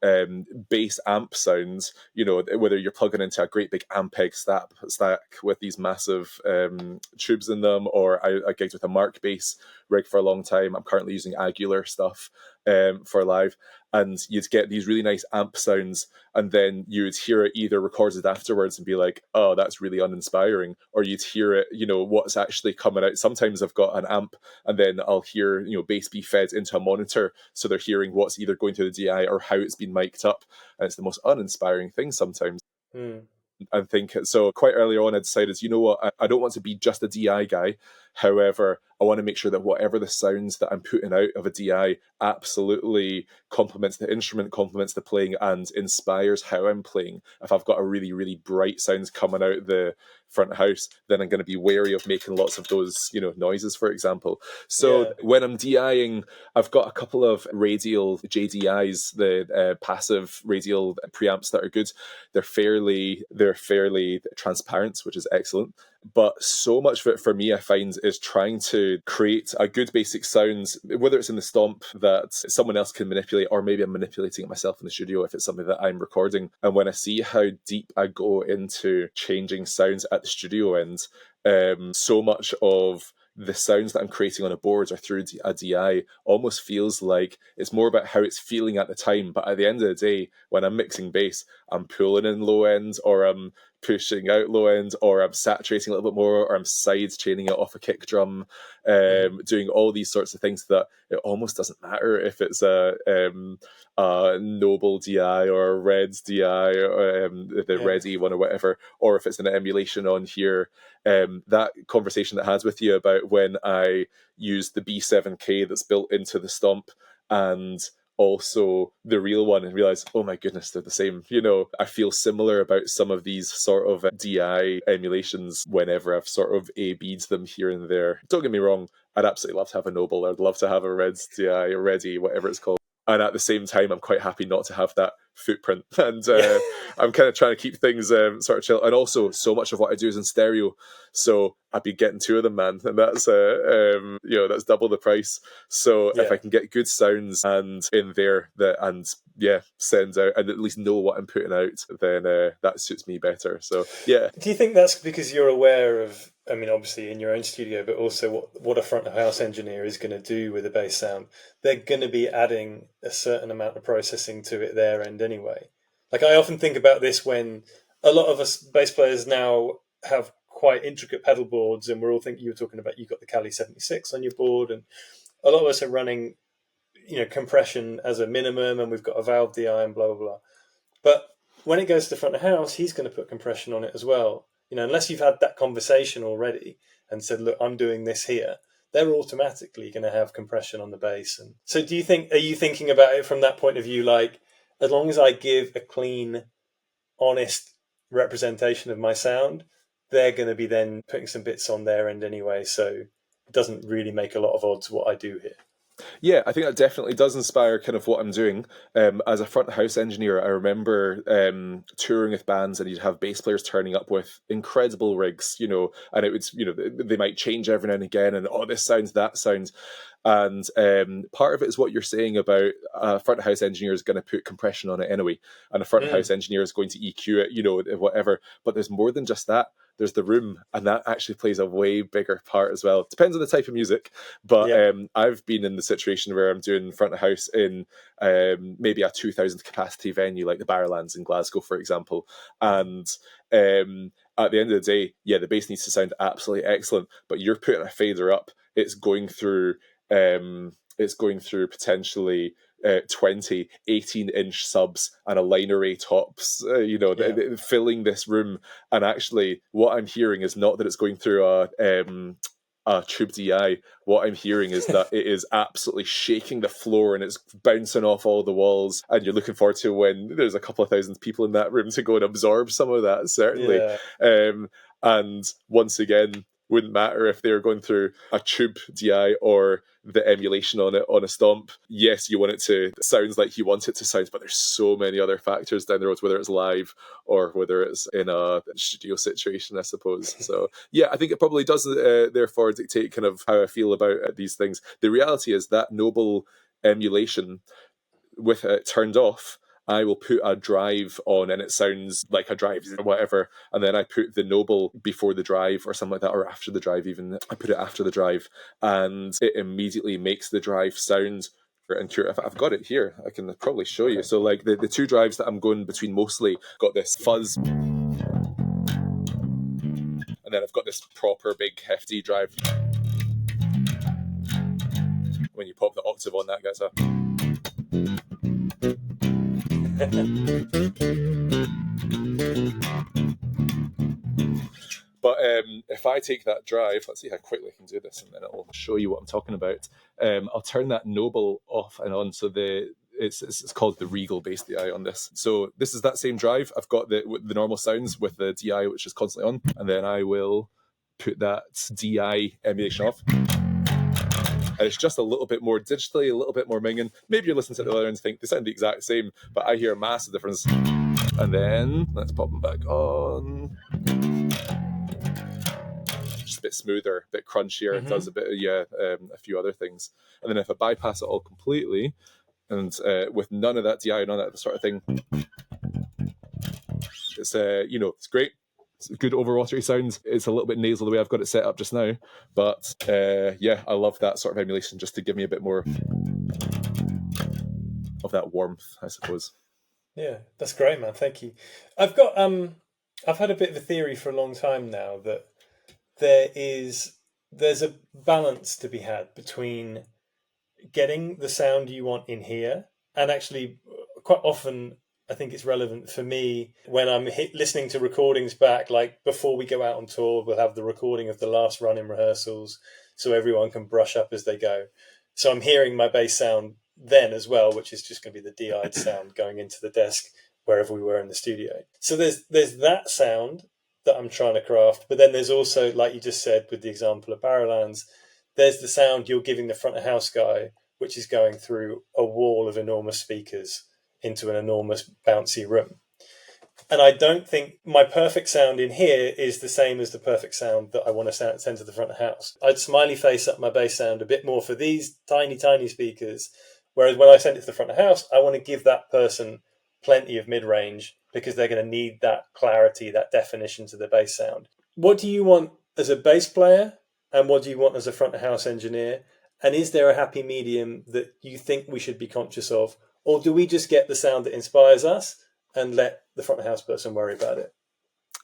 bass amp sounds, whether you're plugging into a great big Ampeg stack with these massive tubes in them, or I gigged with a Mark bass rig for a long time. I'm currently using Aguilar stuff for live, and you'd get these really nice amp sounds, and then you'd hear it either recorded afterwards and be like, oh, that's really uninspiring, or you'd hear it, what's actually coming out. Sometimes I've got an amp, and then I'll hear, bass be fed into a monitor, so they're hearing what's either going to the DI or how it's been mic'd up, and it's the most uninspiring thing sometimes. I think so. Quite early on, I decided, you know what, I don't want to be just a DI guy. However, I want to make sure that whatever the sounds that I'm putting out of a DI absolutely complements the instrument, complements the playing, and inspires how I'm playing. If I've got a really, really bright sounds coming out the front house, then I'm going to be wary of making lots of those, noises, for example. So when I'm DIing, I've got a couple of radial JDIs, the passive radial preamps that are good. They're fairly transparent, which is excellent. But so much of it for me, I find, is trying to create a good basic sound, whether it's in the Stomp that someone else can manipulate, or maybe I'm manipulating it myself in the studio if it's something that I'm recording. And when I see how deep I go into changing sounds at the studio end, so much of the sounds that I'm creating on a board or through a DI almost feels like it's more about how it's feeling at the time. But at the end of the day, when I'm mixing bass, I'm pulling in low end, or I'm pushing out low end, or I'm saturating a little bit more, or I'm side chaining it off a kick drum, doing all these sorts of things that it almost doesn't matter if it's a Noble DI or a Reds DI, or the Ready one or whatever, or if it's an emulation on here. That conversation that I had with you about when I used the B7K that's built into the Stomp and also the real one, and realize, oh my goodness, they're the same. I feel similar about some of these sort of DI emulations whenever I've sort of A-B'd them here and there. Don't get me wrong, I'd absolutely love to have a Noble, I'd love to have a Reds DI, a Ready, whatever it's called. And at the same time, I'm quite happy not to have that footprint. And I'm kind of trying to keep things sort of chill. And also, so much of what I do is in stereo. So I'd be getting 2 of them, man. And that's, that's double the price. So if I can get good sounds and in there and send out and at least know what I'm putting out, then that suits me better. So yeah. Do you think that's because you're aware of, I mean, obviously in your own studio, but also what a front of house engineer is going to do with a bass sound? They're going to be adding a certain amount of processing to it their end anyway. Like, I often think about this when a lot of us bass players now have quite intricate pedal boards, and we're all thinking, you were talking about, you've got the Cali 76 on your board, and a lot of us are running, compression as a minimum, and we've got a valve DI and blah, blah, blah. But when it goes to the front of house, he's going to put compression on it as well. Unless you've had that conversation already and said, look, I'm doing this here, they're automatically going to have compression on the bass. And so are you thinking about it from that point of view, like, as long as I give a clean, honest representation of my sound, they're going to be then putting some bits on their end anyway, so it doesn't really make a lot of odds what I do here? Yeah, I think that definitely does inspire kind of what I'm doing. As a front house engineer, I remember touring with bands, and you'd have bass players turning up with incredible rigs, and it would, they might change every now and again, and this sounds, that sounds. And part of it is what you're saying about a front house engineer is going to put compression on it anyway, and a front house engineer is going to EQ it, whatever. But there's more than just that. There's the room, and that actually plays a way bigger part as well. Depends on the type of music, but I've been in the situation where I'm doing front of house in maybe a 2,000 capacity venue like the Barrowlands in Glasgow, for example. And at the end of the day, the bass needs to sound absolutely excellent, but you're putting a fader up. It's going through potentially 20 18-inch subs and a line array tops, filling this room. And actually what I'm hearing is not that it's going through a tube DI. What I'm hearing is that it is absolutely shaking the floor, and it's bouncing off all the walls, and you're looking forward to when there's a couple of thousand people in that room to go and absorb some of that, certainly. And once again, wouldn't matter if they're going through a tube DI or the emulation on it on a stomp. Yes, you want it to sound like you want it to sound, but there's so many other factors down the road, whether it's live or whether it's in a studio situation, I suppose. So I think it probably does therefore dictate kind of how I feel about these things. The reality is that noble emulation, with it turned off, I will put a drive on and it sounds like a drive or whatever, and then I put the Noble before the drive or something like that, or after the drive even. I put it after the drive, and it immediately makes the drive sound. And I've got it here, I can probably show you. So like the two drives that I'm going between mostly got this fuzz, and then I've got this proper big hefty drive. When you pop the octave on that, gets a... But if I take that drive, let's see how quickly I can do this, and then it'll show you what I'm talking about. I'll turn that Noble off and on, so it's called the Regal bass DI on this. So this is that same drive. I've got the normal sounds with the DI, which is constantly on, and then I will put that DI emulation off. And it's just a little bit more digitally, a little bit more minging. Maybe you're listening to the other and think they sound the exact same, but I hear a massive difference. And then let's pop them back on. Just a bit smoother, a bit crunchier. It does a bit of, a few other things. And then if I bypass it all completely, and with none of that DI, none of that sort of thing, it's it's great. It's good overwatery sounds. It's a little bit nasal the way I've got it set up just now, but I love that sort of emulation just to give me a bit more of that warmth, I suppose. Yeah, that's great, man. Thank you. I've had a bit of a theory for a long time now that there's a balance to be had between getting the sound you want in here, and actually quite often I think it's relevant for me when I'm listening to recordings back, like before we go out on tour, we'll have the recording of the last run in rehearsals so everyone can brush up as they go. So I'm hearing my bass sound then as well, which is just going to be the DI'd sound going into the desk wherever we were in the studio. So there's that sound that I'm trying to craft, but then there's also, like you just said with the example of Barrowlands, there's the sound you're giving the front of house guy, which is going through a wall of enormous speakers into an enormous bouncy room. And I don't think my perfect sound in here is the same as the perfect sound that I want to send to the front of house. I'd smiley face up my bass sound a bit more for these tiny, tiny speakers, Whereas when I send it to the front of house, I want to give that person plenty of mid-range because they're going to need that clarity, that definition to the bass sound. What do you want as a bass player, and what do you want as a front of house engineer? And is there a happy medium that you think we should be conscious of? Or do we just get the sound that inspires us and let the front of house person worry about it?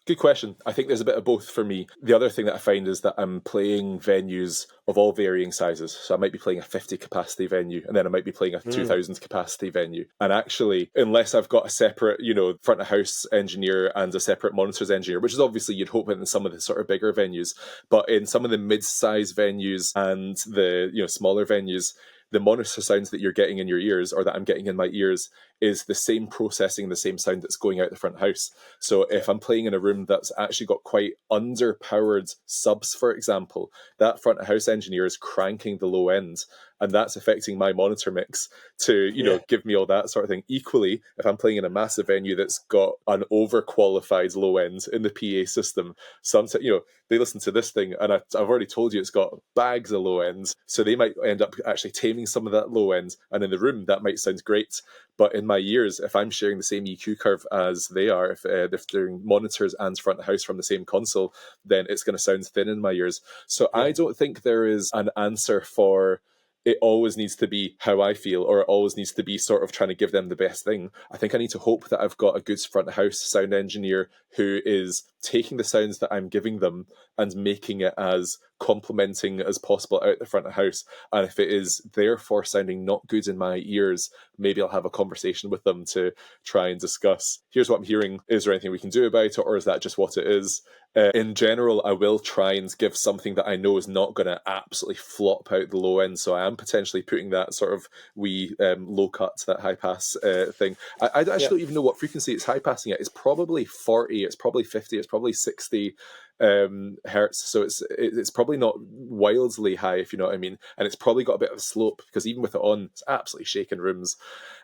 Good question. I think there's a bit of both for me. The other thing that I find is that I'm playing venues of all varying sizes. So I might be playing a 50 capacity venue, and then I might be playing a 2000 capacity venue. And actually, unless I've got a separate, front of house engineer and a separate monitors engineer, which is obviously you'd hope in some of the sort of bigger venues, but in some of the mid-size venues and the, smaller venues, the monitor sounds that you're getting in your ears, or that I'm getting in my ears, is the same processing, the same sound that's going out the front house. So if I'm playing in a room that's actually got quite underpowered subs, for example, that front of house engineer is cranking the low end, and that's affecting my monitor mix to, give me all that sort of thing. Equally, if I'm playing in a massive venue that's got an overqualified low end in the PA system, sometimes, they listen to this thing, and I've already told you it's got bags of low ends, so they might end up actually taming some of that low end, and in the room that might sound great. But in my ears, if I'm sharing the same EQ curve as they are, if they're doing monitors and front of house from the same console, then it's going to sound thin in my ears. So I don't think there is an answer for it always needs to be how I feel, or it always needs to be sort of trying to give them the best thing. I think I need to hope that I've got a good front of house sound engineer who is taking the sounds that I'm giving them and making it as complementing as possible out the front of house. And if it is therefore sounding not good in my ears, maybe I'll have a conversation with them to try and discuss, here's what I'm hearing, is there anything we can do about it, or is that just what it is? In general, I will try and give something that I know is not going to absolutely flop out the low end. So I am potentially putting that sort of wee low cut, that high pass thing. I actually don't even know what frequency it's high passing at. It's probably 40, it's probably 50, it's probably 60 hertz. So it's probably not wildly high, if you know what I mean. And it's probably got a bit of a slope, because even with it on, it's absolutely shaking rooms.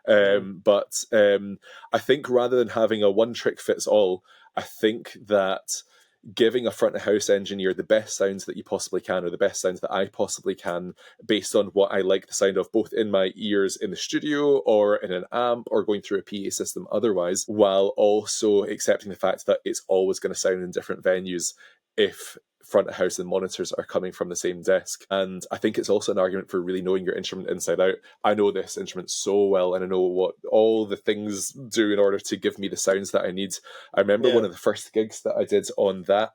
But I think rather than having a one trick fits all, I think that giving a front of house engineer the best sounds that you possibly can, or the best sounds that I possibly can, based on what I like the sound of, both in my ears in the studio or in an amp or going through a PA system otherwise, while also accepting the fact that it's always going to sound in different venues if front of house and monitors are coming from the same desk. And I think it's also an argument for really knowing your instrument inside out. I know this instrument so well, and I know what all the things do in order to give me the sounds that I need. I remember one of the first gigs that I did on that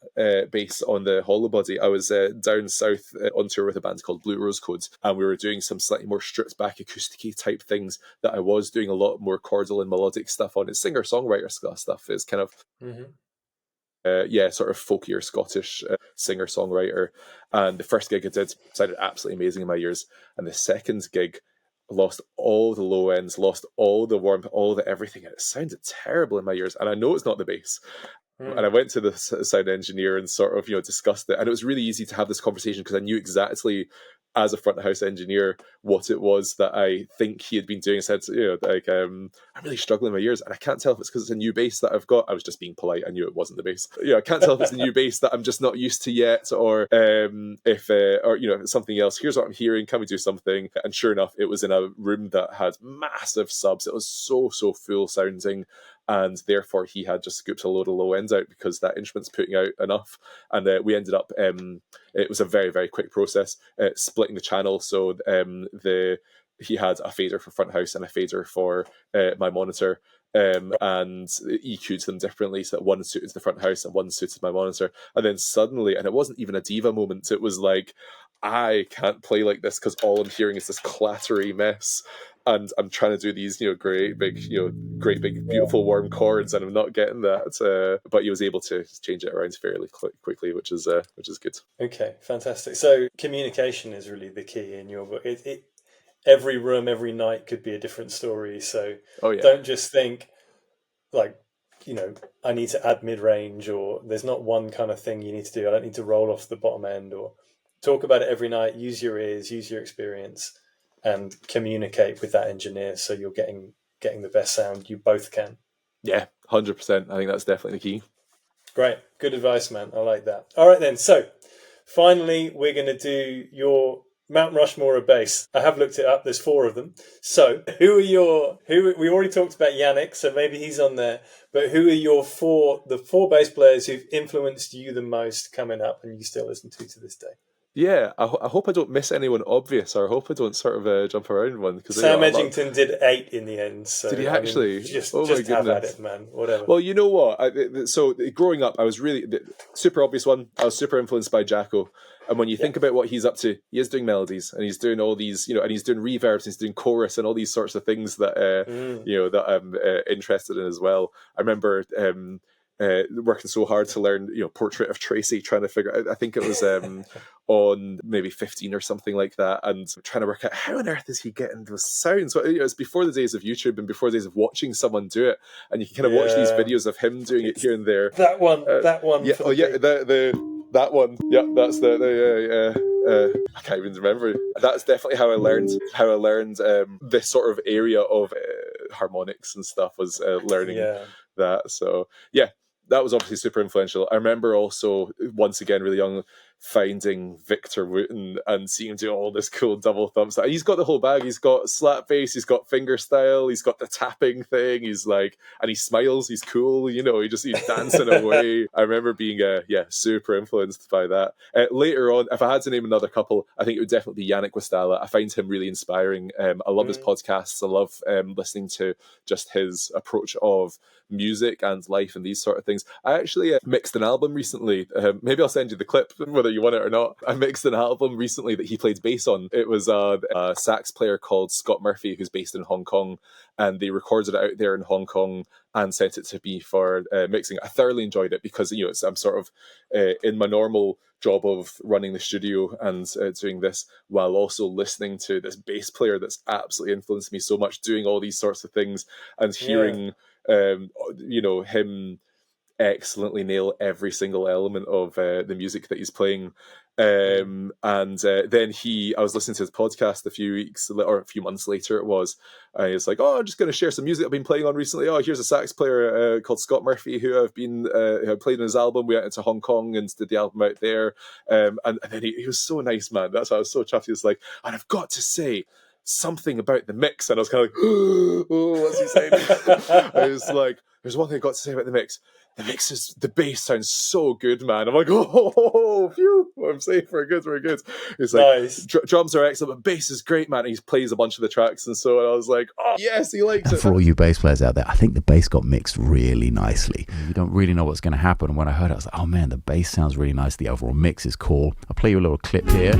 bass on the Hollowbody. I was down south on tour with a band called Blue Rose Codes, and we were doing some slightly more stripped back acoustic-y type things that I was doing a lot more chordal and melodic stuff on. It's singer-songwriter stuff. It's kind of sort of folkier Scottish singer-songwriter. And the first gig I did sounded absolutely amazing in my ears. And the second gig lost all the low ends, lost all the warmth, all the everything. It sounded terrible in my ears. And I know it's not the bass. And I went to the sound engineer and sort of, discussed it. And it was really easy to have this conversation because I knew exactly, as a front of house engineer, what it was that I think he had been doing. I said, I'm really struggling in my ears, and I can't tell if it's because it's a new bass that I've got. I was just being polite. I knew it wasn't the bass. I can't tell if it's the new bass that I'm just not used to yet, or if it's something else. Here's what I'm hearing. Can we do something? And sure enough, it was in a room that had massive subs. It was so full sounding. And therefore, he had just scooped a load of low ends out because that instrument's putting out enough. And we ended up, it was a very, very quick process, splitting the channel. So he had a fader for front house and a fader for my monitor, and EQ'd them differently so that one suited the front house and one suited my monitor. And then suddenly, and it wasn't even a diva moment, it was like, I can't play like this because all I'm hearing is this clattery mess. And I'm trying to do these, great big, beautiful warm chords, and I'm not getting that. But he was able to change it around fairly quickly, which is good. Okay, fantastic. So communication is really the key in your book. Every room, every night could be a different story. So don't just think like, I need to add mid-range, or there's not one kind of thing you need to do. I don't need to roll off the bottom end, or talk about it every night. Use your ears, use your experience, and communicate with that engineer so you're getting the best sound you both can. Yeah, 100%. I think that's definitely the key. Great. Good advice, man. I like that. All right, then. So finally, we're going to do your Mount Rushmore of bass. I have looked it up. There's 4 of them. So we already talked about Yannick, so maybe he's on there. But who are the 4 bass players who've influenced you the most coming up and you still listen to this day? Yeah, I hope I don't miss anyone obvious, or I hope I don't sort of jump around one. Because Sam Edgington did 8 in the end. So, did he actually? Just my have goodness. at it, man. Whatever. Well, you know what? So growing up, I was really super obvious one. I was super influenced by Jacko. And when you think about what he's up to, he is doing melodies, and he's doing all these, and he's doing reverbs, and he's doing chorus, and all these sorts of things that that I'm interested in as well. I remember working so hard to learn, Portrait of Tracy, trying to figure out, I think it was on maybe 15 or something like that, and trying to work out how on earth is he getting those sounds. So, it's before the days of YouTube and before the days of watching someone do it, and you can kind of watch these videos of him doing it here and there. That one. Yeah. Oh, yeah. That one. Yeah, that's I can't even remember. That's definitely how I learned this sort of area of harmonics and stuff, was learning that. So yeah, that was obviously super influential. I remember also, once again, really young, finding Victor Wooten and seeing him do all this cool double thumps. He's got the whole bag. He's got slap bass, he's got finger style, he's got the tapping thing. He's like, and he smiles. He's cool. He's dancing away. I remember being super influenced by that. Later on, if I had to name another couple, I think it would definitely be Yannick Wistala. I find him really inspiring. I love his podcasts. I love listening to just his approach of music and life and these sort of things. I actually mixed an album recently. Maybe I'll send you the clip, whether you want it or not. I mixed an album recently that he played bass on. It was a sax player called Scott Murphy, who's based in Hong Kong, and they recorded it out there in Hong Kong and sent it to me for mixing. I thoroughly enjoyed it because I'm sort of in my normal job of running the studio and doing this while also listening to this bass player that's absolutely influenced me so much, doing all these sorts of things, and hearing him excellently nail every single element of the music that he's playing. And then I was listening to his podcast a few months later it was, and he was like, I'm just going to share some music I've been playing on recently. Here's a sax player called Scott Murphy who I've been who played on his album. We went into Hong Kong and did the album out there, and then he was so nice, man. That's why I was so chuffed. He was like, and I've got to say something about the mix, and I was kind of like, oh, what's he saying? I was like, there's one thing I got to say about the mix. The bass sounds so good, man. I'm like, phew, I'm safe, we're good. It's like, nice. Drums are excellent, but bass is great, man. And he plays a bunch of the tracks, and so I was like, oh, yes, he likes it. For all you bass players out there, I think the bass got mixed really nicely. You don't really know what's going to happen. And when I heard it, I was like, oh man, the bass sounds really nice. The overall mix is cool. I'll play you a little clip here.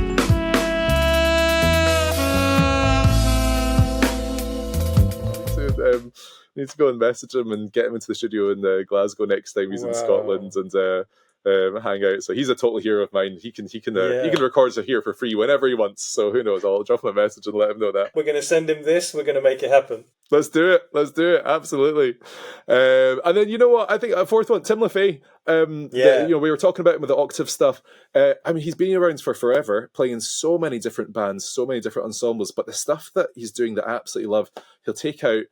Need to go and message him and get him into the studio in Glasgow next time he's in Scotland and hang out. So he's a total hero of mine. He can record it here for free whenever he wants. So who knows? I'll drop him a message and let him know that. We're going to send him this. We're going to make it happen. Let's do it. Absolutely. And then, you know what? I think a fourth one, Tim LaFay. We were talking about him with the octave stuff. He's been around for forever, playing in so many different bands, so many different ensembles. But the stuff that he's doing that I absolutely love, he'll take out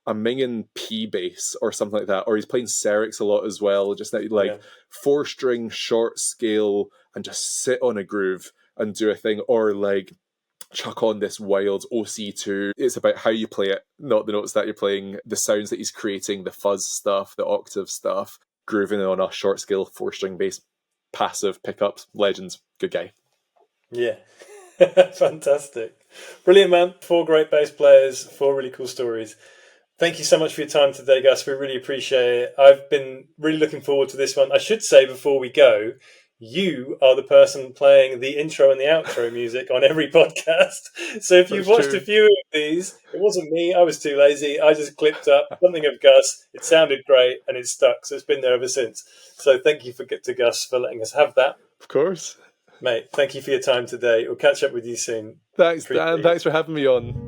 a Mingin P bass or something like that, or he's playing Serix a lot as well, just like 4-string short scale and just sit on a groove and do a thing, or like chuck on this wild OC2. It's about how you play it, not the notes that you're playing, the sounds that he's creating, the fuzz stuff, the octave stuff, grooving on a short scale 4-string bass, passive pickups, legends, good guy. Yeah. Fantastic. Brilliant, man. 4 great bass players, 4 really cool stories. Thank you so much for your time today, Gus. We really appreciate it. I've been really looking forward to this one. I should say before we go, you are the person playing the intro and the outro music on every podcast. So if you've watched a few of these, it wasn't me. I was too lazy. I just clipped up something of Gus. It sounded great and it stuck. So it's been there ever since. So thank you to Gus for letting us have that. Of course. Mate, thank you for your time today. We'll catch up with you soon. Thanks, Dan. Thanks for having me on.